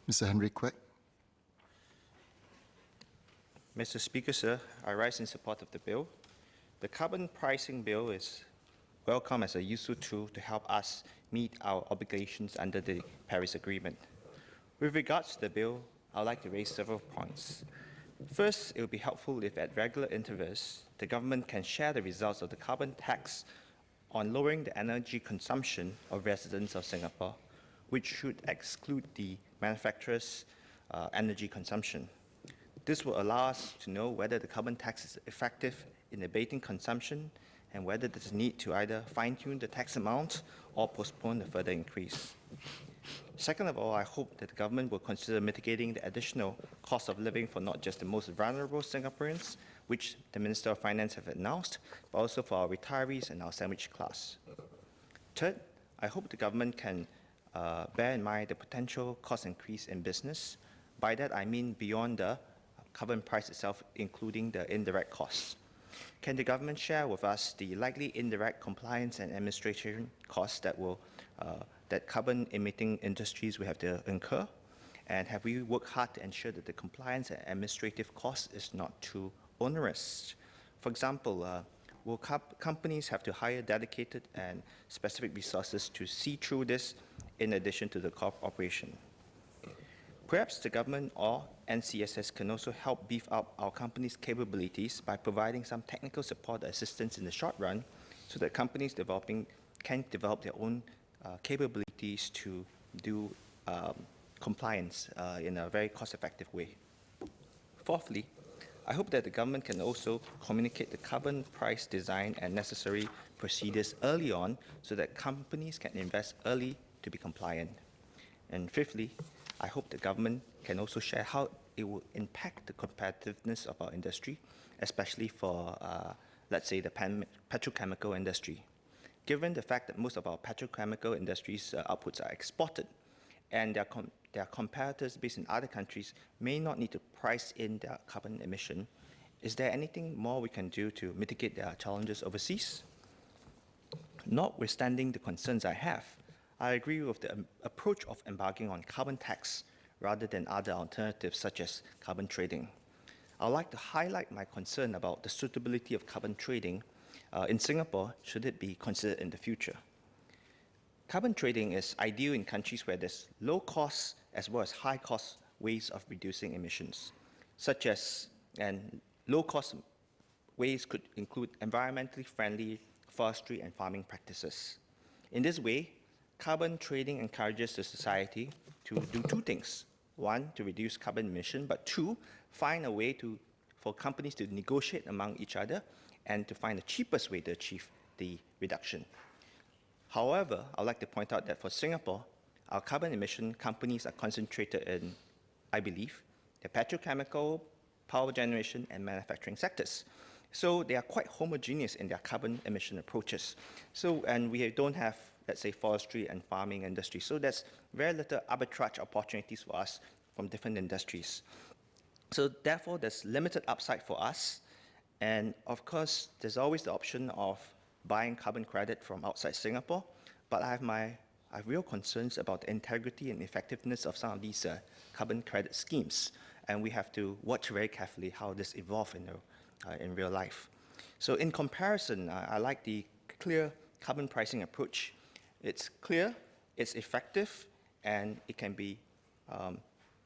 Mr. Henry Kwek. Mr. Speaker, sir, I rise in support of the bill. The carbon pricing bill is welcome as a useful tool to help us meet our obligations under the Paris Agreement. With regards to the bill, I would like to raise several points. First, it would be helpful if at regular intervals, the government can share the results of the carbon tax on lowering the energy consumption of residents of Singapore, which should exclude the manufacturers' energy consumption. This will allow us to know whether the carbon tax is effective in abating consumption and whether there's a need to either fine-tune the tax amount or postpone the further increase. Second of all, I hope that the government will consider mitigating the additional cost of living for not just the most vulnerable Singaporeans, which the Minister of Finance have announced, but also for our retirees and our sandwich class. Third, I hope the government can bear in mind the potential cost increase in business. By that, I mean beyond the carbon price itself, including the indirect costs. Can the government share with us the likely indirect compliance and administration costs that carbon-emitting industries will have to incur? And have we worked hard to ensure that the compliance and administrative cost is not too onerous? For example, will companies have to hire dedicated and specific resources to see through this in addition to the corporation? Perhaps the government or NCSS can also help beef up our companies' capabilities by providing some technical support assistance in the short run so that companies can develop their own capabilities to do compliance in a very cost-effective way. Fourthly, I hope that the government can also communicate the carbon price design and necessary procedures early on so that companies can invest early to be compliant. And fifthly, I hope the government can also share how it will impact the competitiveness of our industry, especially for, let's say, the petrochemical industry. Given the fact that most of our petrochemical industries' outputs are exported, and their competitors based in other countries may not need to price in their carbon emission, is there anything more we can do to mitigate their challenges overseas? Notwithstanding the concerns I have, I agree with the approach of embarking on carbon tax rather than other alternatives such as carbon trading. I would like to highlight my concern about the suitability of carbon trading in Singapore should it be considered in the future. Carbon trading is ideal in countries where there's low cost as well as high cost ways of reducing emissions, such as, and low cost ways could include environmentally friendly forestry and farming practices. In this way, carbon trading encourages the society to do two things. One, to reduce carbon emission, but two, find a way for companies to negotiate among each other and to find the cheapest way to achieve the reduction. However, I'd like to point out that for Singapore, our carbon emission companies are concentrated in, I believe, the petrochemical, power generation, and manufacturing sectors. So they are quite homogeneous in their carbon emission approaches. And we don't have, let's say, forestry and farming industry. So there's very little arbitrage opportunities for us from different industries. So therefore, there's limited upside for us. And of course, there's always the option of buying carbon credit from outside Singapore. But I have real concerns about the integrity and effectiveness of some of these carbon credit schemes. And we have to watch very carefully how this evolves in real life. So in comparison, I like the clear carbon pricing approach. It's clear, it's effective, and it can be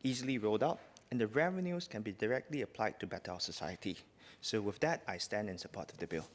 easily rolled out, and the revenues can be directly applied to better our society. So with that, I stand in support of the bill.